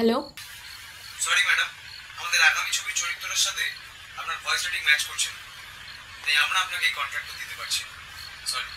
Hello, sorry madam, আমাদের আগামী ছবির চরিত্রের সাথে আপনার ভয়েস রেটিং ম্যাচ করছে না, তাই আমরা আপনাকে এই কন্ট্রাক্টটা দিতে পারছি না। সরি।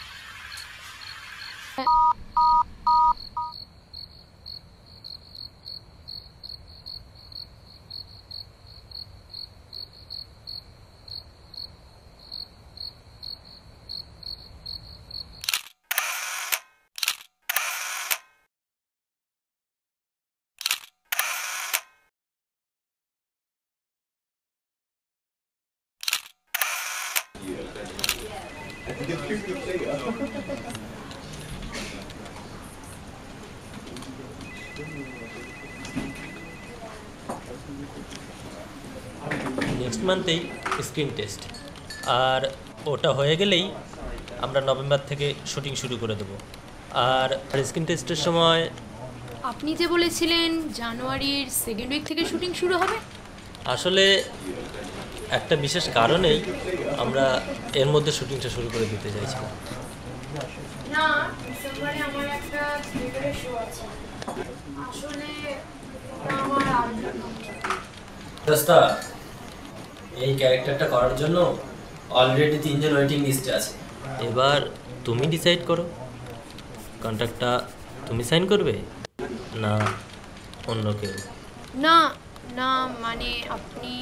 নেক্সট মান্থেই স্ক্রিন টেস্ট, আর ওটা হয়ে গেলেই আমরা নভেম্বর থেকে শুটিং শুরু করে দেবো। আর স্ক্রিন টেস্টের সময় আপনি যে বলেছিলেন জানুয়ারির সেকেন্ড উইক থেকে শুটিং শুরু হবে। আসলে একটা বিশেষ কারণেই আমরা এর মধ্যে শুটিংটা শুরু করে দিতে চাইছিলাম। না, ডিসেম্বরে আমার একটা থিয়েটারের শো আছে। আসলে আমার রাস্তা এই ক্যারেক্টারটা করার জন্য অলরেডি 3 জন ওয়েটিং লিস্টে আছে। এবার তুমি ডিসাইড করো, কন্ট্রাক্টটা তুমি সাইন করবে না অন্য কেউ? না না, মানে আপনি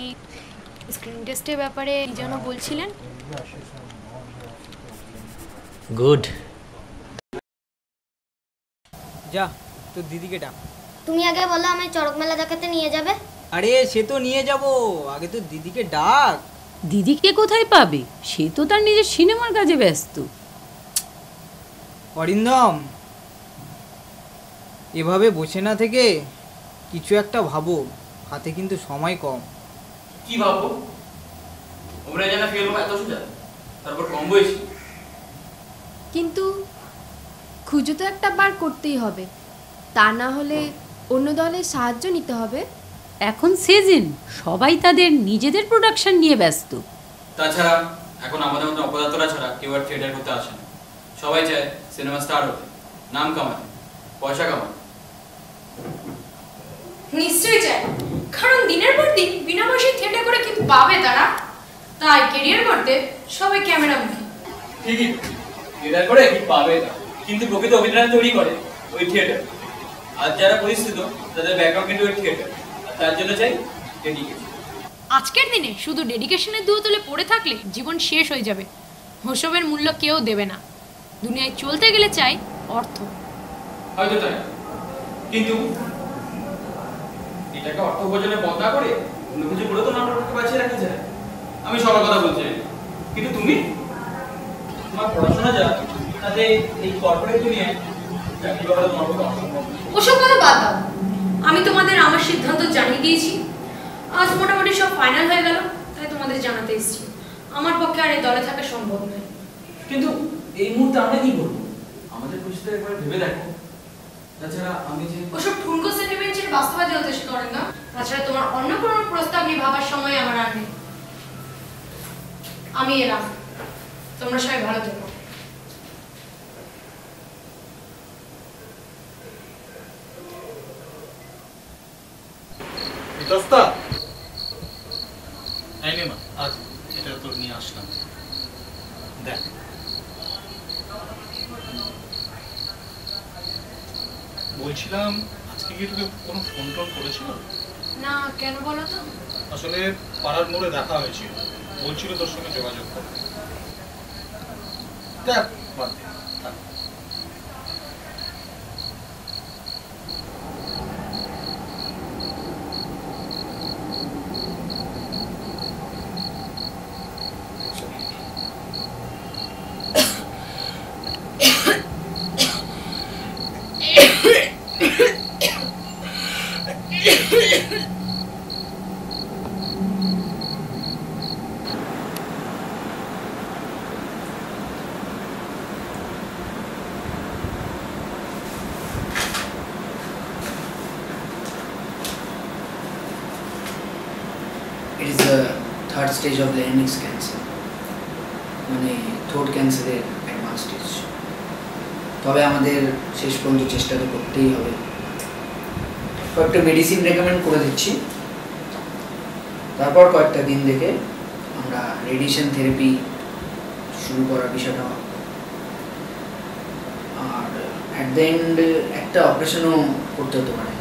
স্ক্রিন টেস্টের ব্যাপারে কি যেন বলছিলেন। গুড। যা তোর দিদিকে ডাক। তুমি আগে বলো আমায় চড়ক মেলা দেখাতে নিয়ে যাবে। আরে সে তো নিয়ে যাব, আগে তো দিদিকে ডাক। দিদিকে কোথায় পাবে? সে তো তার নিজের সিনেমার কাজে ব্যস্ত। অরিন্দম, এভাবে বসে না থেকে কিছু একটা ভাবো, হাতে কিন্তু সময় কম। কি ভাববো? ওমরা জানা ফেল এত সোজা, তারপর কম বয়সী। কিন্তু খুঁজো তো একটা বার করতেই হবে, তা না হলে অন্য দলের সাহায্য নিতে হবে। এখন সিজন, সবাই তাদের নিজেদের প্রোডাকশন নিয়ে ব্যস্ত। তাছাড়া এখন আমাদের মতো অপদার্থরা ছাড়া কেউ আর থিয়েটার করতে আসে না। সবাই চায় সিনেমা স্টার হতে, নাম কামাতে, পয়সা কামাতে। নিশ্চয়ই চাই, কারণ দিনের পর দিন বিনা পয়সায় থিয়েটার করে কিন্তু পাবে তারা। তাই ক্যারিয়ার করতে সবাই ক্যামেরাম্যান। ঠিকই, থিয়েটার করে কি পাবে না, কিন্তু প্রকৃত অভিনেতা তৈরি করে ওই থিয়েটার। আর যারা পরিস্থিত তাদের ব্যাকগ্রাউন্ড কিন্তু ওই থিয়েটার, আর তার জন্য চাই ডেডিকেশন। আজকের দিনে শুধু ডেডিকেশনের দুতলে পড়ে থাকলে জীবন শেষ হয়ে যাবে। ওসবের মূল্য কেউ দেবে না। দুনিয়ায় চলতে গেলে চাই অর্থ। হয়তো তাই, কিন্তু এটাকে অর্থ উপার্জনের বন্ধা করে অন্য কিছু করে তো নাটককে বাঁচিয়ে রাখা যায়। আমি সবার কথা বলছি, কিন্তু তুমি তোমার পড়াশোনা যা, তাতে এই কর্পোরেট দুনিয়ায় চাকরি করা তোমার পক্ষে অসম্ভব। ওসব কথা বাদ দাও, আমি তোমাদের আমার সিদ্ধান্ত জানিয়ে দিয়েছি। আজ মোটামুটি সব ফাইনাল হয়ে গেল, তাই তোমাদের জানাতে এসেছি। আমার পক্ষে আর এই দলে থাকা সম্ভব নয়। কিন্তু এই মুহূর্তে আমরা কি করবো? আমাদের পরিস্থিতি একবার ভেবে দেখো। তাছাড়া আমি যে ওসব ঠুনকো সেন্টিমেন্টের বাস্তবায়িত হতে করেন না। তাছাড়া তোমার অন্য কোনো প্রস্তাব নিয়ে ভাবার সময় আমার আর নেই। আমি এলাম, তোমরা সবাই ভালো থেকো। বিতস্তা, এই নে মা, আজ এটা তোর নিয়ে আসলাম, দেখ। বলছিলাম আজকে কি তোকে কোনো ফোন টোন করেছিল? না, কেন বলো তো? আসলে পাড়ার মোড়ে দেখা হয়েছিল, বলছিল তোর সঙ্গে যোগাযোগ করতে। দেখ, বাদ দে, থাক। It is the third stage of the larynx cancer, মানে থ্রোট ক্যান্সারের অ্যাডভান্স স্টেজ। তবে আমাদের শেষ পর্যন্ত চেষ্টা তো করতেই হবে। কয়েকটা মেডিসিন রেকমেন্ড করে দিচ্ছি, তারপর কয়েকটা দিন দেখে আমরা রেডিয়েশন থেরাপি শুরু করার বিষয়টা ভাবব। আর অ্যাট দ্য এন্ড একটা অপারেশনও করতে হতে পারে।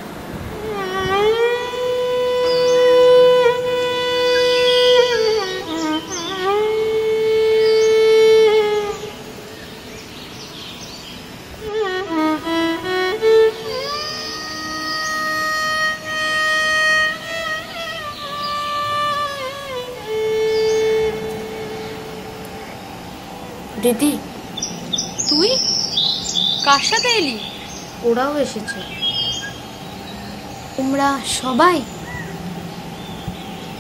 দিদি, তুই কার সাথে এলি? ওরাও এসেছে। তোমরা সবাই?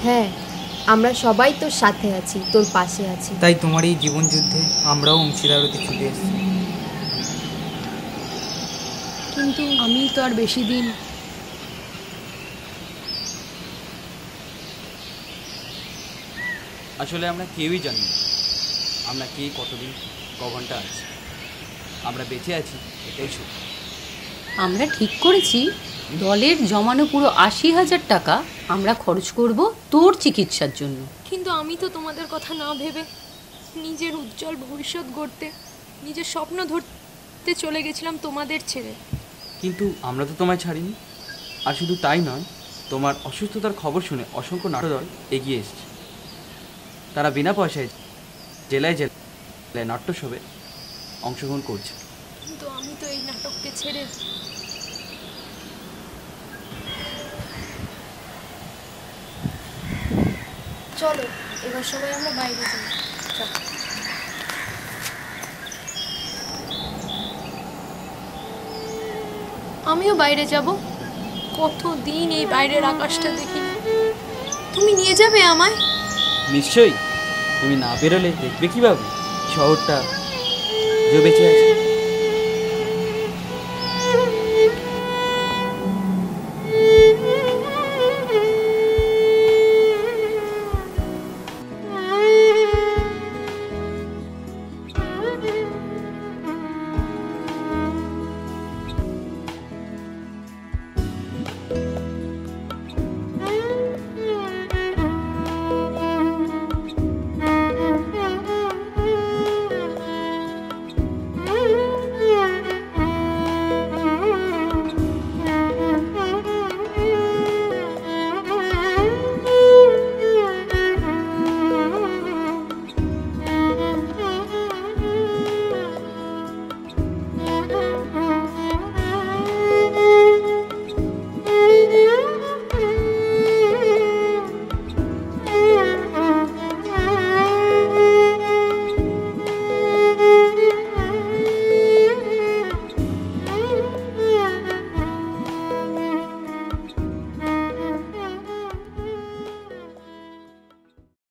হ্যাঁ, আমরা সবাই তোর সাথে আছি, তোর পাশে আছি। তাই তোমার এই জীবন যুদ্ধে আমরাও অংশীদার হতে ছুটে এসেছি। কিন্তু আমি তো আর বেশি দিন আসলে আমরা কেউই জানি না আমরা কে কতদিন ক ঘন্টা আছি। আমরা বেঁচে আছি, এটাই সত্যি। আমরা ঠিক করেছি দলের জমানো পুরো 80,000 টাকা আমরা খরচ করব তোর চিকিৎসার জন্য। কিন্তু আমি তো তোমাদের কথা না ভেবে নিজের উজ্জ্বল ভবিষ্যৎ গড়তে, নিজের স্বপ্ন ধরতে চলে গেছিলাম তোমাদের ছেড়ে। কিন্তু আমরা তো তোমায় ছাড়িনি। আর শুধু তাই নয়, তোমার অসুস্থতার খবর শুনে অসংখ্য নাট্যদল এগিয়ে এসেছে। তারা বিনা পয়সায় জেলায় জেলায় নাট্যোৎসবে অংশগ্রহণ করছে। কিন্তু আমি তো এই নাটককে ছেড়ে চলো এবার সবাই আমরা বাইরে যাই। আমিও বাইরে যাব। কতদিন এই বাইরের আকাশটা দেখিনি। তুমি নিয়ে যাবে আমায়? নিশ্চয়ই। তুমি না বেরোলে দেখবে কীভাবে শহরটা যে বেঁচে আছে।